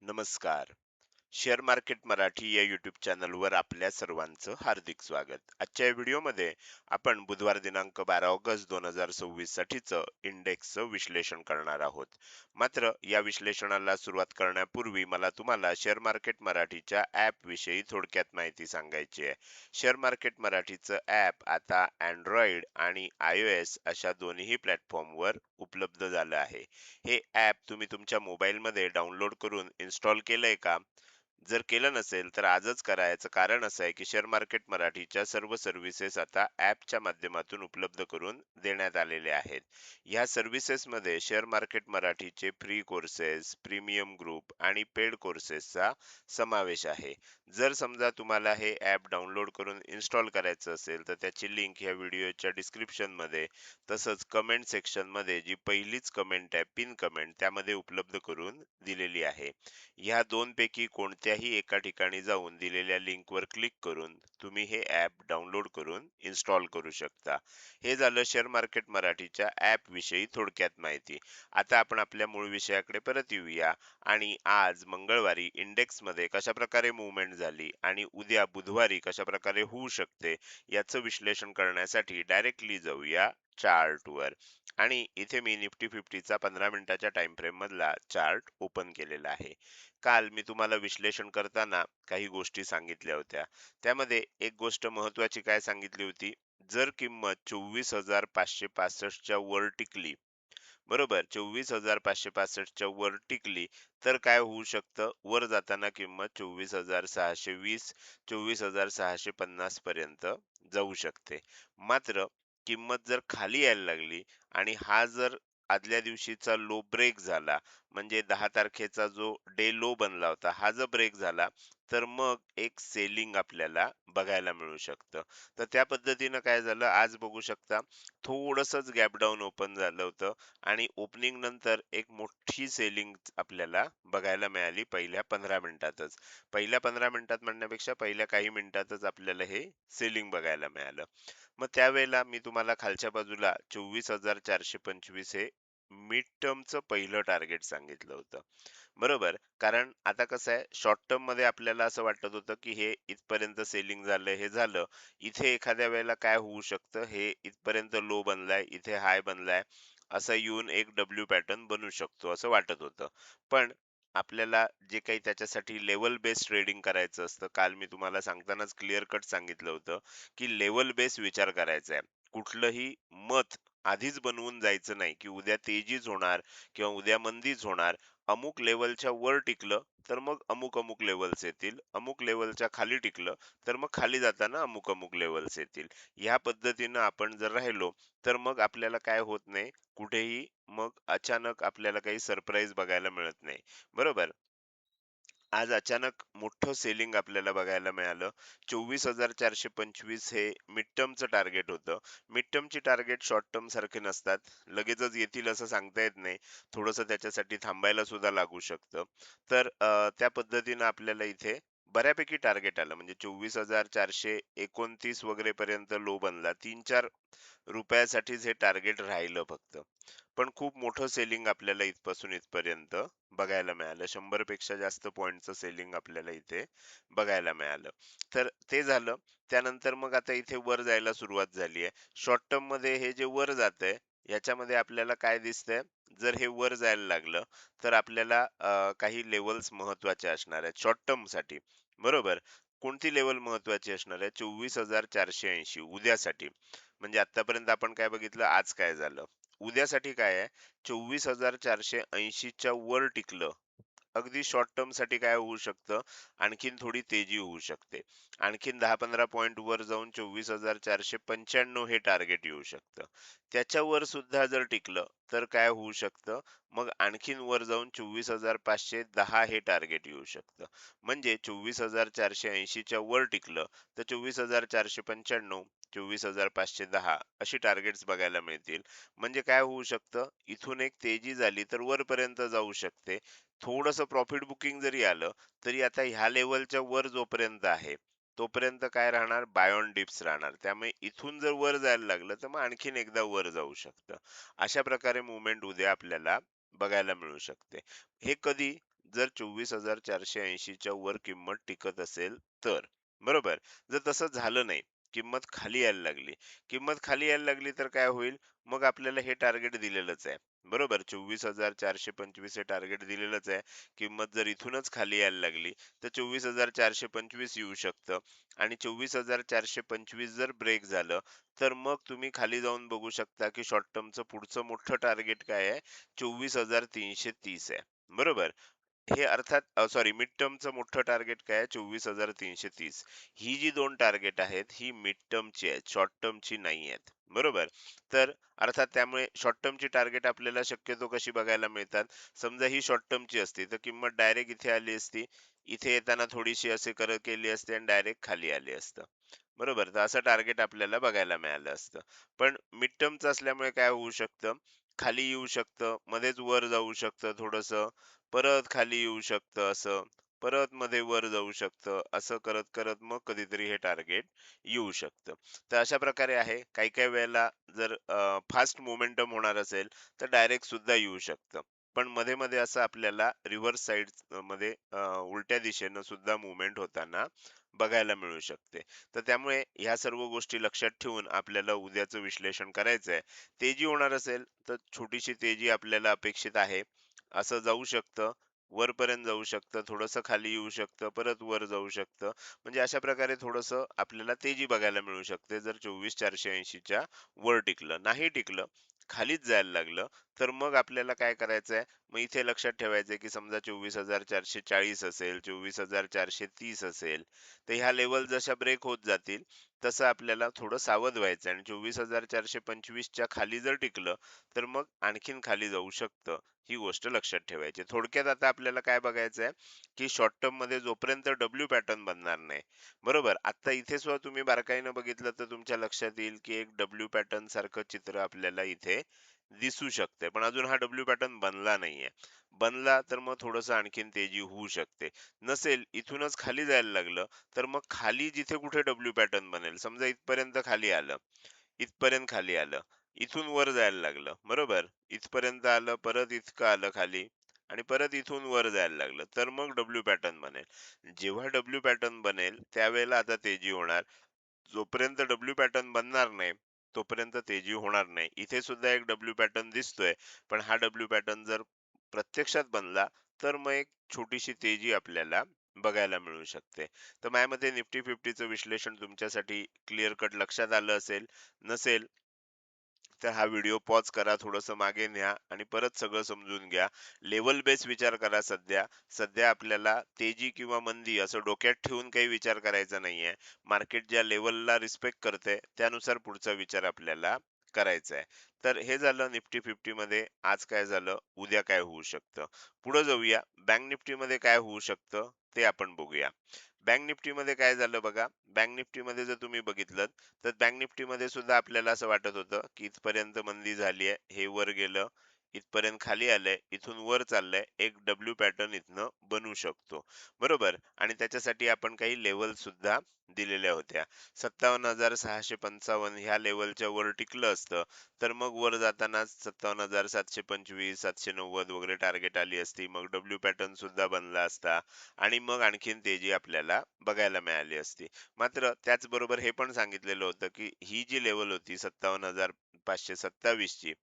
नमस्कार. Share market Marathi या YouTube चॅनलवर आपल्या सर्वांचं हार्दिक स्वागत. आजच्या या व्हिडिओमध्ये आपण बुधवार दिनांक 12 ऑगस्ट 2026 साठीचं इंडेक्सचं विश्लेषण करणार आहोत. मात्र या विश्लेषणाला सुरुवात करण्यापूर्वी मला तुम्हाला शेअर मार्केट मराठीच्या ॲप विषयी थोडक्यात माहिती सांगायची आहे. शेअर मार्केट मराठीचं ॲप आता अँड्रॉइड आणि iOS अशा दोन्ही प्लॅटफॉर्मवर उपलब्ध झालं आहे. हे ॲप तुम्ही तुमच्या मोबाईलमध्ये डाउनलोड करून इन्स्टॉल केलंय का? जर केलं नसेल तर आजच करा. याचं कारण असं आहे की शेअर मार्केट मराठीच्या सर्व सर्व्हिसेस आता ॲपच्या माध्यमातून उपलब्ध करून देण्यात आलेले आहेत. ह्या सर्व्हिसेसमध्ये शेअर मार्केट मराठीचे फ्री कोर्सेस, प्रीमियम ग्रुप आणि पेड कोर्सेसचा समावेश आहे. जर समजा तुम्हाला हे ॲप डाउनलोड करून इन्स्टॉल करायचं असेल तर त्याची लिंक ह्या व्हिडिओच्या डिस्क्रिप्शनमध्ये तसंच कमेंट सेक्शनमध्ये जी पहिलीच कमेंट आहे, पिन कमेंट, त्यामध्ये उपलब्ध करून दिलेली आहे. ह्या दोनपैकी कोणत्याही एका ठिकाणी जाऊन दिलेल्या लिंकवर क्लिक करून तुम्ही हे ॲप डाउनलोड करून इन्स्टॉल करू शकता. हे झालं शेअर मार्केट मराठीच्या ॲप विषयी थोडक्यात माहिती. आता आपण आपल्या मूळ विषयाकडे परत येऊया आणि आज मंगळवारी इंडेक्समध्ये कशाप्रकारे मूव्हमेंट झाली आणि उद्या बुधवारी कशाप्रकारे होऊ शकते याचं विश्लेषण करण्यासाठी डायरेक्टली जाऊया चार्टवर. आणि इथे मी निफ्टी 50चा 15 मिनिटाच्या टाइम फ्रेम मधला चार्ट ओपन केलेला आहे. काल मी तुम्हाला विश्लेषण करताना काही गोष्टी सांगितल्या होत्या. त्यामध्ये एक गोष्ट महत्वाची काय सांगितली होती, जर किंमत 24,565 च्या वर टिकली, बरोबर, 24,565 च्या वर टिकली, तर काय होऊ शकतं, वर जाताना किंमत 24,620, 24,650 पर्यंत जाऊ शकते. मात्र किंमत जर खाली यायला लागली आणि हा जर आदल्या दिवशीचा लो ब्रेक झाला, म्हणजे 10 तारखेचा जो डे लो बनला होता, हा जर ब्रेक झाला, तर मग एक सेलिंग आपल्याला बघायला मिळू शकतं. तर त्या पद्धतीनं काय झालं, आज बघू शकता थोडंसंच गॅप डाऊन ओपन झालं होतं आणि ओपनिंग नंतर एक मोठी सेलिंग आपल्याला बघायला मिळाली पहिल्या 15 मिनिटातच. पहिल्या 15 मिनिटात म्हणण्यापेक्षा पहिल्या काही मिनिटातच आपल्याला हे सेलिंग बघायला मिळालं. मग त्यावेळेला मी तुम्हाला खालच्या बाजूला 24,425 हे मिड टर्मचं पहिलं टार्गेट सांगितलं होतं. बरोबर. कारण आता कसं आहे, शॉर्ट टर्म मध्ये आपल्याला असं वाटत होतं की हे इथपर्यंत सेलिंग झालं, हे झालं. इथे एखाद्या वेळेला काय होऊ शकतं, हे इथपर्यंत लो बनलाय, इथे हाय बनलाय, असं येऊन एक डब्ल्यू पॅटर्न बनू शकतो असं वाटत होतं. पण आपल्याला जे काही त्याच्यासाठी लेवल बेस्ड ट्रेडिंग करायचं असतं, काल मी तुम्हाला सांगतानाच क्लिअर कट सांगितलं होतं की लेवल बेस विचार करायचा आहे. कुठलंही मत आधीच बनवून जायचं नाही की उद्या तेजीच होणार किंवा उद्या मंदीच होणार. अमुक लेवलच्या वर टिकलं तर मग अमुक अमुक लेवल्स येतील, अमुक लेवलच्या खाली टिकलं तर मग खाली जाताना अमुक अमुक लेवल्स येतील. ह्या पद्धतीनं आपण जर राहिलो तर मग आपल्याला काय होत नाही, कुठेही मग अचानक आपल्याला काही सरप्राईज बघायला मिळत नाही. बरोबर. आज अचानक मोठं सेलिंग आपल्याला बघायला मिळालं. 24,425 हे मिड टर्मचं टार्गेट होतं. मिड टर्मची टार्गेट शॉर्ट टर्म सारखे नसतात. लगेचच येतील असं सांगता येत नाही. थोडंसं त्याच्यासाठी थांबायला सुद्धा लागू शकतं. तर त्या पद्धतीनं आपल्याला इथे बऱ्यापैकी टार्गेट आलं. म्हणजे 24,429 वगैरे पर्यंत लो बनला. 3-4 रुपयासाठीच हे टार्गेट राहिलं फक्त. पण खूप मोठं सेलिंग आपल्याला इथपासून इथपर्यंत बघायला मिळालं. 100 पेक्षा जास्त पॉइंटचं सेलिंग आपल्याला इथे बघायला मिळालं. तर ते झालं. त्यानंतर मग आता इथे वर जायला सुरुवात झाली आहे. शॉर्ट टर्म मध्ये हे जे वर जातंय, याच्यामध्ये आपल्याला काय दिसतंय, जर हे वर जायला लागलं तर आपल्याला काही लेवल्स महत्वाचे असणार आहेत शॉर्ट टर्म साठी. बरोबर. कोणती लेवल महत्वाची असणार आहे? 24,480 उद्यासाठी. म्हणजे आतापर्यंत आपण काय बघितलं, आज काय झालं. उद्यासाठी काय आहे, 24,480 च्या वर टिकलं, अगदी शॉर्ट टर्म साठी काय होऊ शकतं, आणखीन थोडी तेजी होऊ शकते. आणखीन 10-15 पॉइंट वर जाऊन 24,495 हे टार्गेट येऊ शकतं. त्याच्यावर सुद्धा जर टिकलं तर काय होऊ शकतं, मग आणखीन वर जाऊन 24,510 हे टार्गेट येऊ शकतं. म्हणजे 24,480 च्या वर टिकलं तर 24,495, 24,510 अशी टार्गेट्स बघायला मिळतील. म्हणजे काय होऊ शकतं, इथून एक तेजी झाली तर वरपर्यंत जाऊ शकते. थोडंसं प्रॉफिट बुकिंग जरी आलं तरी आता ह्या लेवलच्या वर जोपर्यंत आहे तोपर्यंत काय राहणार, बाय ऑन डिप्स राहणार. त्यामुळे इथून जर वर जायला लागलं तर मग आणखीन एकदा वर जाऊ शकतं. अशा प्रकारे मुवमेंट उद्या आपल्याला बघायला मिळू शकते. हे कधी, जर 24,480च्या वर किंमत टिकत असेल तर. बरोबर. जर तसं झालं नाही, किंमत खाली यायला लागली. किंमत खाली यायला लागली तर काय होईल? मग आपल्याला हे टार्गेट दिलेलंच आहे. बरोबर. 24,425 हे टार्गेट दिलेलंच आहे. किंमत जर इथूनच खाली यायला लागली, तर 24,425 येऊ शकतं आणि 24,425 जर ब्रेक झालं, तर मग तुम्ही खाली जाऊन बघू शकता, की शॉर्ट टर्मचं पुढचं मोठं टार्गेट काय आहे? 24,330 आहे. बरोबर. हे अर्थात सॉरी मिड टर्मचं मोठं टार्गेट काय आहे? 24,330. ही जी 2 टार्गेट आहेत, ही मिड टर्मची आहेत, शॉर्ट टर्मची नाही आहेत. बरोबर. तर अर्थात त्यामुळे शॉर्ट टर्मची टार्गेट आपल्याला शक्यतो कशी बघायला मिळतात? समजा ही शॉर्ट टर्मची असती, तर किंमत डायरेक्ट इथे आली असती. इथे येताना थोडीशी असे केली असती आणि डायरेक्ट खाली आली असतं. बरोबर. तर असं टार्गेट आपल्याला बघायला मिळालं असतं. पण मिड टर्मचं असल्यामुळे काय होऊ शकतं? खाली येऊ शकतं, मध्येच वर जाऊ शकतं थोडंसं, परत खाली येऊ शकतं असं, परत मध्ये वर जाऊ शकतं, असं करत करत मग कधीतरी हे टार्गेट येऊ शकतं. तर अशा प्रकारे आहे. काही काही वेळेला जर फास्ट मोमेंटम होणार असेल तर डायरेक्ट सुद्धा येऊ शकतं. पण मध्ये मध्ये असं आपल्याला रिव्हर्स साइड मध्ये उलट्या दिशेनं सुद्धा मुवमेंट होताना बघायला मिळू शकते. तर त्यामुळे ह्या सर्व गोष्टी लक्षात ठेवून आपल्याला उद्याचं विश्लेषण करायचं आहे. तेजी होणार असेल तर छोटीशी तेजी आपल्याला अपेक्षित आहे. असं जाऊ शकतं, वरपर्यंत जाऊ शकतं, थोडंसं खाली येऊ शकतं, परत वर जाऊ शकतं. म्हणजे अशा प्रकारे थोडंसं आपल्याला तेजी बघायला मिळू शकते, जर 24,480च्या वर टिकलं. नाही टिकलं, खालीच जायला लागलं, तर मग आपल्याला काय करायचंय? मग इथे लक्षात ठेवायचंय, की समजा 24,440 असेल, 24,430 असेल, तर ह्या लेव्हल जशा ब्रेक होत जातील, तसं आपल्याला थोडं सावध व्हायचं आणि 24,425च्या खाली जर टिकलं, तर मग आणखीन खाली जाऊ शकतं. ही गोष्ट लक्षात ठेवायची. थोडक्यात आता आपल्याला काय बघायचं आहे, की शॉर्ट टर्म मध्ये जोपर्यंत डब्ल्यू पॅटर्न बनणार नाही. बरोबर. आता इथे सुद्धा तुम्ही बारकाईनं बघितलं तर तुमच्या लक्षात येईल, की एक डब्ल्यू पॅटर्न सारखं चित्र आपल्याला इथे दिसू शकते. पण अजून हा डब्ल्यू पॅटर्न बनला नाहीये. बनला तर मग थोडंसं आणखीन तेजी होऊ शकते. नसेल, इथूनच खाली जायला लागलं, तर मग खाली जिथे कुठे डब्ल्यू पॅटर्न बनेल, समजा इथपर्यंत खाली आलं, इथपर्यंत खाली आलं, इथून वर जायला लागलं, बरोबर? इथपर्यंत आलं, परत इतकं आलं खाली आणि परत इथून वर जायला लागलं, तर मग डब्ल्यू पॅटर्न बनेल. जेव्हा डब्ल्यू पॅटर्न बनेल, त्यावेळेला आता तेजी होणार. जोपर्यंत डब्ल्यू पॅटर्न बनणार नाही, तोपर्यंत तेजी होणार नाही. इथे सुद्धा एक डब्ल्यू पॅटर्न दिसतोय, पण हा डब्ल्यू पॅटर्न जर प्रत्यक्षात बनला, तर मग एक छोटीशी तेजी आपल्याला बघायला मिळू शकते. तर माझ्या मते निफ्टी 50चं विश्लेषण तुमच्यासाठी क्लिअर कट लक्षात आलं असेल. नसेल तर हा व्हिडिओ पॉज करा, थोडंसं मागे न्या आणि परत सगळं समजून घ्या. लेव्हल बेस विचार करा सध्या. सध्या आपल्याला तेजी किंवा मंदी असं डोक्यात ठेवून काही विचार करायचा नाहीये. मार्केट ज्या लेव्हलला रिस्पेक्ट करते त्यानुसार पुढचा विचार आपल्याला करायचा आहे. तर हे झालं निफ्टी 50 मध्ये. आज काय झालं, उद्या काय होऊ शकतं. पुढे जाऊया. बँक निफ्टीमध्ये काय होऊ शकतं ते आपण बघूया. बँक निफ्टीमध्ये काय झालं बघा. बँक निफ्टीमध्ये जर तुम्ही बघितलं, तर बँक निफ्टीमध्ये सुद्धा आपल्याला असं वाटत होतं, की इथपर्यंत मंदी झाली आहे, हे वर गेलं, इथपर्यंत खाली आलंय, इथून वर चाललंय, एक डब्ल्यू पॅटर्न इथनं बनू शकतो. बरोबर. आणि त्याच्यासाठी आपण काही लेवल सुद्धा दिलेल्या होत्या. 57,655 ह्या लेवलच्या वर टिकलं असतं, तर मग वर जाताना 57,725, 790 वगैरे टार्गेट आली असती. मग डब्ल्यू पॅटर्न सुद्धा बनला असता आणि मग आणखीन तेजी आपल्याला बघायला मिळाली असती. मात्र त्याचबरोबर हे पण सांगितलेलं होतं, की ही जी लेवल होती 57,527 ची,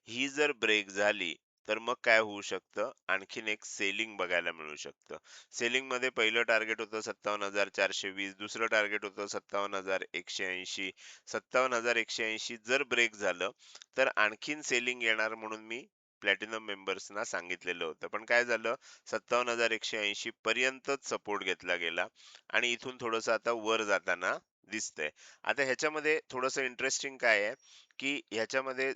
ही जर ब्रेक झाली, तर मग काय होऊ शकतं, आणखीन एक सेलिंग बघायला मिळू शकतं. सेलिंगमध्ये पहिलं टार्गेट होतं 57,420, दुसरं टार्गेट होतं 57,180. 57,180 जर ब्रेक झालं, तर आणखीन सेलिंग येणार म्हणून मी प्लॅटिनम मेंबर्सना सांगितलेलं होतं. पण काय झालं, 57,180 पर्यंतच सपोर्ट घेतला गेला आणि इथून थोडंसं आता वर जाताना दिसतंय. आता ह्याच्यामध्ये थोडंसं इंटरेस्टिंग काय आहे, की ह्याच्यामध्ये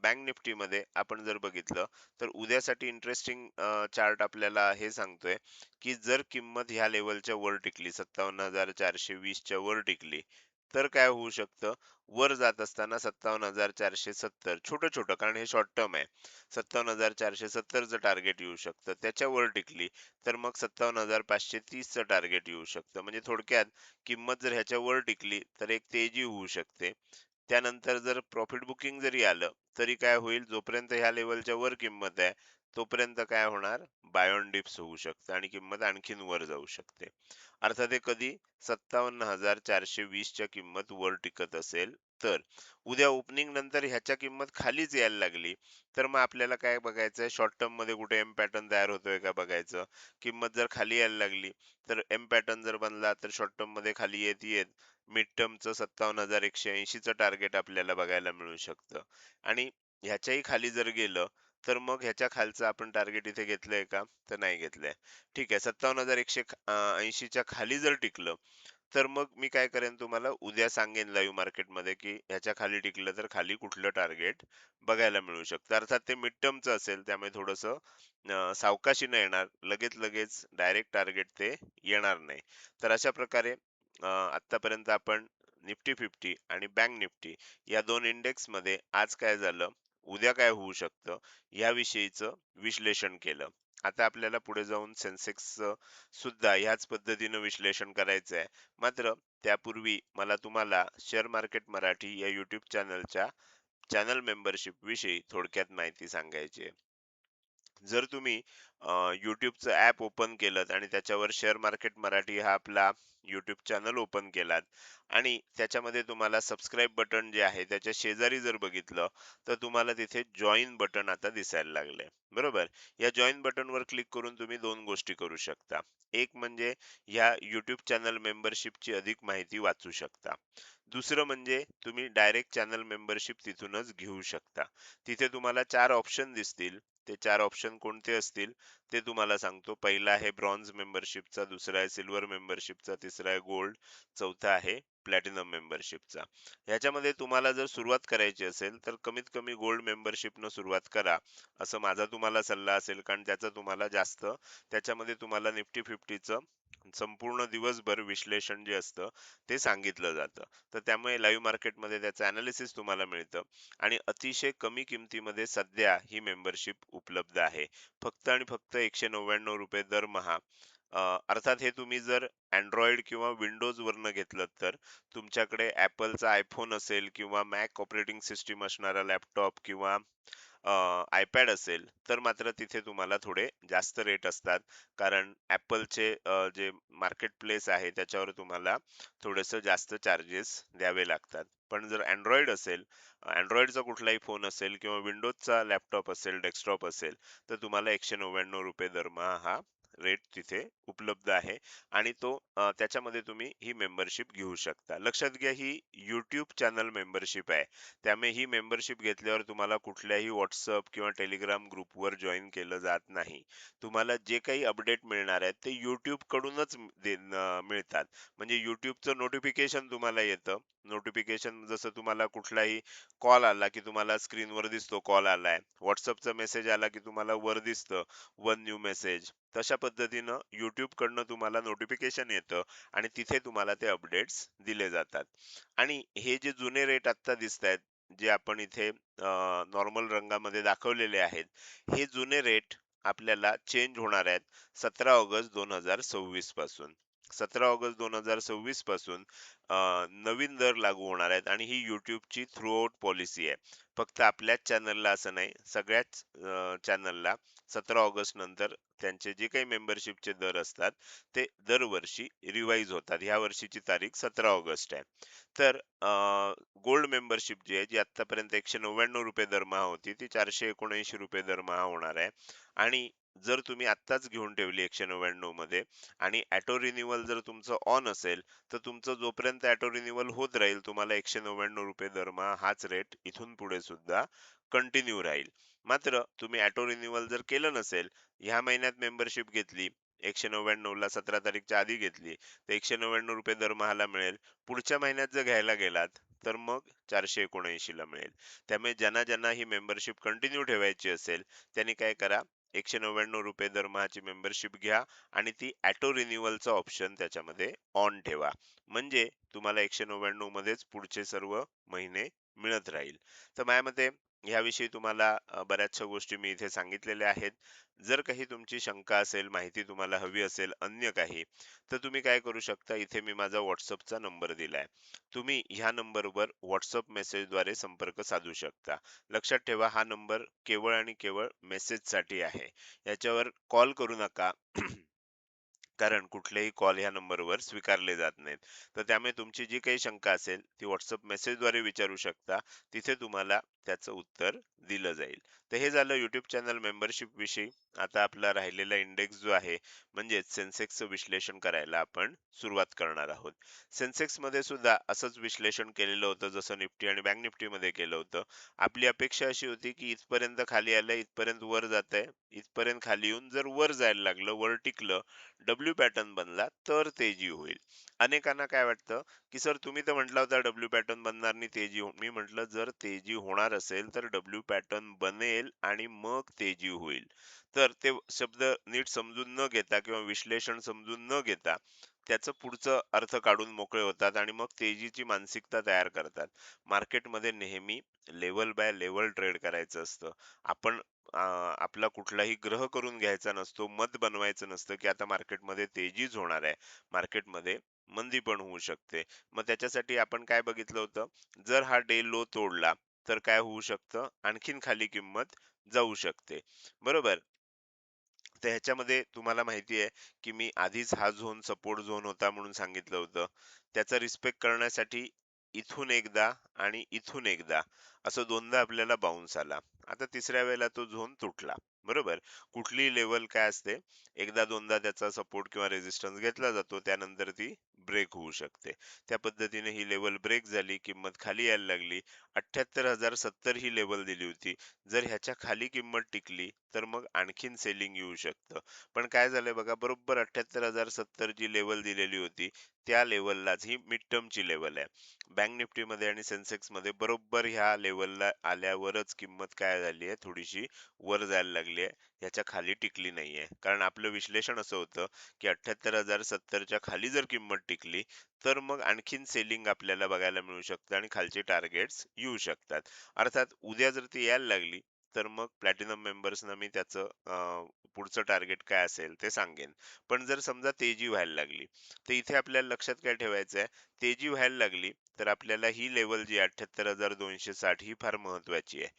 बँक निफ्टीमध्ये आपण जर बघितलं, तर उद्यासाठी इंटरेस्टिंग चार्ट आपल्याला हे सांगतोय, की जर किंमत ह्या लेव्हलच्या वर टिकली, 57,420 च्या वर टिकली, तर काय होऊ शकतं, वर जात असताना 57,470 छोटं-छोटं, कारण हे शॉर्ट टर्म आहे. 57,470 चं टार्गेट येऊ शकतं. त्याच्यावर टिकली, तर मग 57,530 चं टार्गेट येऊ शकतं. म्हणजे थोडक्यात किंमत जर ह्याच्यावर टिकली, तर एक तेजी होऊ शकते. त्यानंतर जर प्रॉफिट बुकिंग जरी आलं, तरी काय होईल, जोपर्यंत ह्या लेव्हलच्या वर किंमत आहे, तोपर्यंत काय होणार, बाय ऑन डिप्स होऊ शकते आणि किंमत आणखीन वर जाऊ शकते. अर्थात हे कधी 57,420 च्या किंमत वर टिकत असेल तर. उद्या ओपनिंग नंतर ह्याच्या किंमत खालीच यायला लागली, तर मग आपल्याला काय बघायचंय, शॉर्ट टर्म मध्ये कुठे एम पॅटर्न तयार होतोय का बघायचं. किंमत जर खाली यायला लागली, तर एम पॅटर्न जर बनला, तर शॉर्ट टर्म मध्ये खाली येत येत मिड टर्मचं 57,180 चं टार्गेट आपल्याला बघायला मिळू शकतं. आणि ह्याच्याही खाली जर गेलं, तर मग ह्याच्या खालचं आपण टार्गेट इथे घेतलंय का, तर नाही घेतलंय. ठीक आहे, 57,180 च्या खाली जर टिकलं, तर मग मी काय करेन, तुम्हाला उद्या सांगेन लाईव्ह मार्केटमध्ये, की ह्याच्या खाली टिकलं तर खाली कुठलं टार्गेट बघायला मिळू शकतं. अर्थात ते मिड टर्मचं असेल, त्यामुळे थोडंसं सावकाशीनं येणार, लगेच लगेच डायरेक्ट टार्गेट ते येणार नाही. तर अशा प्रकारे आतापर्यंत आपण निफ्टी 50 आणि बँक निफ्टी या दोन इंडेक्स मध्ये आज काय झालं, उद्या काय होऊ शकतं, याविषयीचं विश्लेषण केलं. आता आपल्याला पुढे जाऊन सेन्सेक्सचं सुद्धा ह्याच पद्धतीनं विश्लेषण करायचं आहे. मात्र त्यापूर्वी मला तुम्हाला शेअर मार्केट मराठी या युट्यूब चॅनलच्या चॅनल मेंबरशिप विषयी थोडक्यात माहिती सांगायची आहे. जर तुम्ही YouTubeचं ॲप ओपन केलं आणि त्याच्यावर शेअर मार्केट मराठी हा आपला YouTube चॅनल ओपन केलात आणि त्याच्यामध्ये तुम्हाला सबस्क्राईब बटन जे आहे त्याच्या शेजारी जर बघितलं, तर तुम्हाला तिथे जॉइन बटन आता दिसायला लागलंय. बरोबर? या जॉइन बटनवर क्लिक करून तुम्ही दोन गोष्टी करू शकता. एक म्हणजे ह्या YouTube चॅनल मेंबरशिपची अधिक माहिती वाचू शकता. दुसरं म्हणजे तुम्ही डायरेक्ट चॅनल मेंबरशिप तिथूनच घेऊ शकता. तिथे तुम्हाला 4 ऑप्शन दिसतील. ते 4 ऑप्शन कोणते असतील ते तुम्हाला सांगतो. पहिला आहे ब्रॉन्झ मेंबरशिपचा, दुसरा आहे सिल्वर मेंबरशिपचा, तिसरा आहे गोल्ड, चौथा आहे प्लॅटिनम मेंबरशिपचा. ह्याच्यामध्ये तुम्हाला जर सुरुवात करायची असेल, तर कमीत कमी गोल्ड मेंबरशिपनं सुरुवात करा, असं माझा तुम्हाला सल्ला असेल. कारण त्याचं तुम्हाला जास्त, त्याच्यामध्ये तुम्हाला निफ्टी 50चं संपूर्ण दिवसभर विश्लेषण जे असतं ते सांगितलं जातं. तर त्यामुळे लाईव्ह मार्केटमध्ये त्याचं अनालिसिस तुम्हाला मिळतं आणि अतिशय कमी किमतीमध्ये सध्या ही मेंबरशिप उपलब्ध आहे. फक्त आणि फक्त ₹199 दरमहा. अर्थात हे तुम्ही जर Android किंवा Windows वरनं घेतलं, तर तुमच्याकडे Appleचा आयफोन असेल किंवा Mac ऑपरेटिंग सिस्टम असणारा लॅपटॉप किंवा iPad असेल, तर मात्र तिथे तुम्हाला थोडे जास्त रेट असतात. कारण Appleचे जे मार्केट प्लेस आहे त्याच्यावर तुम्हाला थोडंसं जास्त चार्जेस द्यावे लागतात. पण जर Android असेल, Androidचा कुठलाही फोन असेल किंवा Windowsचा लॅपटॉप असेल, डेस्कटॉप असेल, तर तुम्हाला ₹199 दरमहा हा रेट तिथे उपलब्ध आहे आणि तो त्याच्यामध्ये तुम्ही ही मेंबरशिप घेऊ शकता. लक्षात घ्या, ही YouTube चॅनल मेंबरशिप आहे. त्यामुळे ही मेंबरशिप घेतल्यावर तुम्हाला कुठल्याही WhatsApp किंवा Telegram ग्रुपवर जॉइन केलं जात नाही. तुम्हाला जे काही अपडेट मिळणार आहेत ते YouTube कडूनच मिळतात. म्हणजे YouTubeचं नोटिफिकेशन तुम्हाला येतं. नोटिफिकेशन जसं तुम्हाला कुठलाही कॉल आला, की तुम्हाला स्क्रीनवर दिसतो कॉल आलाय. WhatsAppचा मेसेज आला, की तुम्हाला वर दिसतं वन न्यू मेसेज. तशा पद्धतीनं YouTube कडनं तुम्हाला नोटिफिकेशन येतं आणि तिथे तुम्हाला ते अपडेट्स दिले जातात. आणि हे जे जुने रेट आत्ता दिसतायत, जे आपण इथे नॉर्मल रंगामध्ये दाखवलेले आहेत, हे जुने रेट आपल्याला चेंज होणार आहेत 17 ऑगस्ट 2026 पासून. 17 ऑगस्ट 2026 पासून नवीन दर लागू होणार आहेत आणि ही YouTubeची थ्रू आउट पॉलिसी आहे. फक्त आपल्याच चॅनलला असं नाही, सगळ्याच चॅनलला 17 ऑगस्ट नंतर त्यांचे जे काही मेंबरशिपचे दर असतात, ते दरवर्षी रिवाईज होतात. ह्या वर्षीची तारीख 17 ऑगस्ट आहे. तर गोल्ड मेंबरशिप जी आहे, जी आतापर्यंत ₹199 दरमहा होती, ती ₹479 दरमहा होणार आहे. आणि जर तुम्ही आत्ताच घेऊन ठेवली 199 मध्ये आणि ऑटो रिन्यूअल जर तुमचं ऑन असेल, तर तुमचं जोपर्यंत ऑटो रिन्यूअल होत राहील, तुम्हाला ₹199 दरमहा हाच रेट इथून पुढे सुद्धा कंटिन्यू राहील. मात्र तुम्ही ऑटो रिन्यूअल जर केलं नसेल, ह्या महिन्यात मेंबरशिप घेतली, 199 ला 17 तारीखच्या आधी घेतली, तर ₹199 दरमहाला मिळेल. पुढच्या महिन्यात जर घ्यायला गेलात, तर मग 479 ला मिळेल. त्यामुळे ज्यांना ज्यांना ही मेंबरशिप कंटिन्यू ठेवायची असेल, त्यांनी काय करा, ₹199 दरमहाची मेंबरशिप घ्या आणि ती ऑटो रिन्यूअलचा ऑप्शन त्याच्यामध्ये ऑन ठेवा. म्हणजे तुम्हाला 199 मध्येच पुढचे सर्व महिने मिळत राहील. तर माझ्या मते ह्याविषयी तुम्हाला बऱ्याचशा गोष्टी मी इथे सांगितलेल्या आहेत. जर काही तुमची शंका असेल, माहिती तुम्हाला हवी असेल, अन्य काही, तर तुम्ही काय करू शकता, इथे मी माझा WhatsAppचा नंबर दिलाय. तुम्ही ह्या नंबरवर WhatsApp मेसेजद्वारे संपर्क साधू शकता. लक्षात ठेवा, हा नंबर केवळ आणि केवळ मेसेजसाठी आहे. याच्यावर कॉल करू नका. कारण कुठलेही कॉल ह्या नंबरवर स्वीकारले जात नाहीत. तर त्यामुळे तुमची जी काही शंका असेल ती WhatsApp मेसेजद्वारे विचारू शकता. तिथे तुम्हाला त्याचं उत्तर दिलं जाईल. तर हे झालं YouTube चॅनल मेंबरशिप विषयी. आता आपला राहिलेला इंडेक्स जो आहे म्हणजेच सेन्सेक्सचं विश्लेषण करायला आपण सुरुवात करणार आहोत. सेन्सेक्समध्ये सुद्धा असंच विश्लेषण केलेलं होतं जसं निफ्टी आणि बँक निफ्टीमध्ये केलं होतं. आपली अपेक्षा अशी होती की इथपर्यंत खाली आलंय, इथपर्यंत वर जातंय, इथपर्यंत खाली येऊन जर वर जायला लागलं, वर टिकलं, डब्ल्यू पॅटर्न बनला तर तेजी होईल. अनेकांना काय वाटतं, की सर तुम्ही तर म्हटला होता डब्ल्यू पॅटर्न बनणार नाही तेजी मी म्हटलं जर तेजी होणार असेल तर डब्ल्यू पॅटर्न बनेल आणि मग तेजी होईल. तर ते शब्द नीट समजून न घेता किंवा विश्लेषण समजून न घेता त्याचं पुढचं अर्थ काढून मोकळे होतात आणि मग तेजीची मानसिकता तयार करतात. मार्केटमध्ये नेहमी लेव्हल बाय लेव्हल ट्रेड करायचं असतं. आपण आपला कुठलाही ग्रह करून घ्यायचा नसतो, मत बनवायचं नसतं, की आता मार्केटमध्ये तेजीच होणार आहे. मार्केटमध्ये मंदी पण होऊ शकते. मग त्याच्यासाठी आपण काय बघितलं होतं, जर हा डे लो तोडला, तर काय होऊ शकतं, आणखीन खाली किंमत जाऊ शकते. बरोबर? तर ह्याच्यामध्ये तुम्हाला माहिती आहे, की मी आधीच हा झोन सपोर्ट झोन होता म्हणून सांगितलं होतं. त्याचा रिस्पेक्ट करण्यासाठी इथून एकदा आणि इथून एकदा असं दोनदा आपल्याला बाउन्स आला. आता तिसऱ्या वेळेला तो झोन तुटला. बरोबर? कुठलीही लेव्हल काय असते, एकदा दोनदा त्याचा सपोर्ट किंवा रेझिस्टन्स घेतला जातो, त्यानंतर ती ब्रेक होऊ शकते. त्या पद्धतीने ही लेव्हल ब्रेक झाली, किंमत खाली यायला लागली. 78,070 ही लेव्हल दिली होती. जर ह्याच्या खाली किंमत टिकली, तर मग आणखीन सेलिंग येऊ शकतं. पण काय झालंय बघा, बरोबर 78,070 जी लेव्हल दिलेली होती, त्या लेव्हललाच ही मिड टर्मची लेव्हल आहे. बँक निफ्टीमध्ये आणि सेन्सेक्समध्ये बरोबर ह्या लेव्हलला आल्यावरच किंमत काय झाली आहे, थोडीशी वर जायला लागली आहे. ह्याच्या खाली टिकली नाहीये. कारण आपलं विश्लेषण असं होतं, की 78,070 च्या खाली जर किंमत टिकली, तर मग आणखीन सेलिंग आपल्याला बघायला मिळू शकतं आणि खालचे टार्गेट्स येऊ शकतात. अर्थात उद्या जर ती यायला लागली, तर मग प्लॅटिनम मेंबर्सना मी त्याचं पुढचं टार्गेट काय असेल ते सांगेन. पण जर समजा तेजी व्हायला लागली, तर इथे आपल्याला लक्षात काय ठेवायचं आहे, तेजी व्हायला लागली तर आपल्याला ही लेवल जी 78,260 ही फार महत्वाची आहे.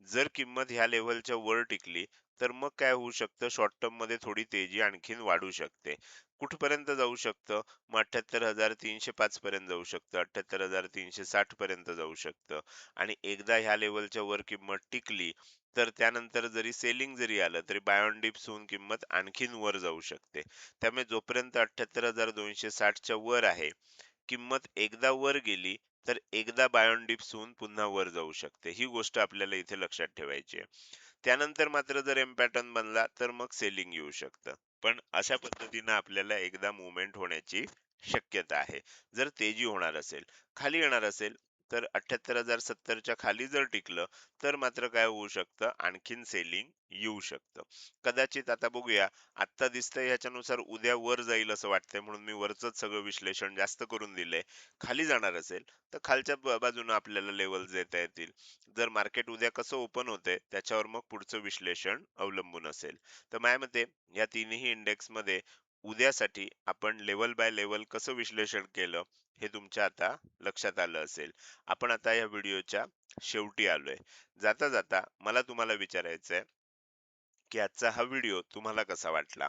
जर किंमत ह्या लेव्हलच्या वर टिकली, तर मग काय होऊ शकतं, शॉर्ट टर्म मध्ये थोडी तेजी आणखीन वाढू शकते. कुठपर्यंत जाऊ शकतं? मग 78,305 पर्यंत जाऊ शकतं, 78,360 पर्यंत जाऊ शकतं. आणि एकदा ह्या लेव्हलच्या वर किंमत टिकली, तर त्यानंतर जरी सेलिंग जरी आलं, तरी बाय ऑन डिप्स होऊन किंमत आणखीन वर जाऊ शकते. त्यामुळे जोपर्यंत 78,260 च्या वर आहे, किंमत एकदा वर गेली, तर एकदा बाय ऑन डिप्स होऊन पुन्हा वर जाऊ शकते. ही गोष्ट आपल्याला इथे लक्षात ठेवायची आहे. त्यानंतर मात्र जर एम पॅटर्न बनला, तर मग सेलिंग येऊ शकतं. पण अशा पद्धतीनं आपल्याला एकदा मुवमेंट होण्याची शक्यता आहे. जर तेजी होणार असेल, खाली येणार असेल, तर 78,070 च्या खाली जर टिकलं, तर मात्र काय होऊ शकतं, आणखीन सेलिंग येऊ शकतं. कदाचित आता बघूया, आत्ता दिसतंय ह्याच्यानुसार उद्या वर जाईल असं वाटतंय, म्हणून मी वरचंच सगळं विश्लेषण जास्त करून दिलंय. खाली जाणार असेल, तर खालच्या बाजूनं आपल्याला लेवल्स देता येतील. जर मार्केट उद्या कसं ओपन होतंय त्याच्यावर मग पुढचं विश्लेषण अवलंबून असेल. तर माझ्या मते या तिन्ही इंडेक्स मध्ये उद्यासाठी आपण लेवल बाय लेवल कसं विश्लेषण केलं, हे तुमच्या आता लक्षात आलं असेल. आपण आता या व्हिडिओच्या शेवटी आलोय. जाता जाता मला तुम्हाला विचारायचंय, की आजचा हा व्हिडिओ तुम्हाला कसा वाटला.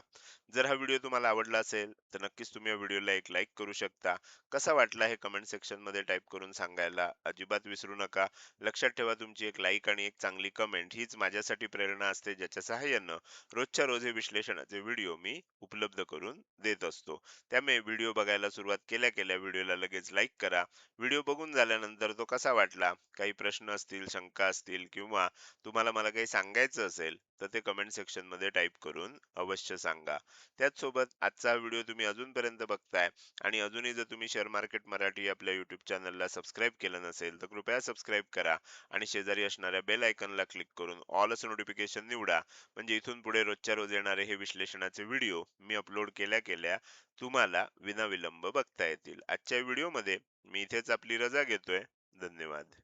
जर हा व्हिडिओ तुम्हाला आवडला असेल तर नक्कीच तुम्ही या व्हिडिओला एक लाईक करू शकता. कसा वाटला हे कमेंट सेक्शन मध्ये टाईप करून सांगायला अजिबात विसरू नका. लक्षात ठेवा, तुमची एक लाईक आणि एक चांगली कमेंट हीच माझ्यासाठी प्रेरणा असते, ज्याच्या सहाय्यानं रोजच्या रोज हे विश्लेषणाचे व्हिडिओ मी उपलब्ध करून देत असतो. त्यामुळे व्हिडिओ बघायला सुरुवात केल्या केल्या व्हिडिओला लगेच लाईक करा. व्हिडिओ बघून झाल्यानंतर तो कसा वाटला, काही प्रश्न असतील, शंका असतील, किंवा तुम्हाला मला काही सांगायचं असेल, तर ते कमेंट सेक्शन मध्ये टाईप करून अवश्य सांगा. त्याचसोबत आजचा हा व्हिडिओ तुम्ही अजूनपर्यंत बघताय आणि अजूनही जर तुम्ही शेअर मार्केट मराठी आपल्या युट्यूब चॅनलला सबस्क्राईब केलं नसेल, तर कृपया सबस्क्राईब करा आणि शेजारी असणाऱ्या बेल आयकॉनला क्लिक करून ऑल असं नोटिफिकेशन निवडा. म्हणजे इथून पुढे रोजच्या रोज येणारे हे विश्लेषणाचे व्हिडिओ मी अपलोड केल्या केल्या तुम्हाला विनाविलंब बघता येतील. आजच्या व्हिडिओमध्ये मी इथेच आपली रजा घेतोय. धन्यवाद.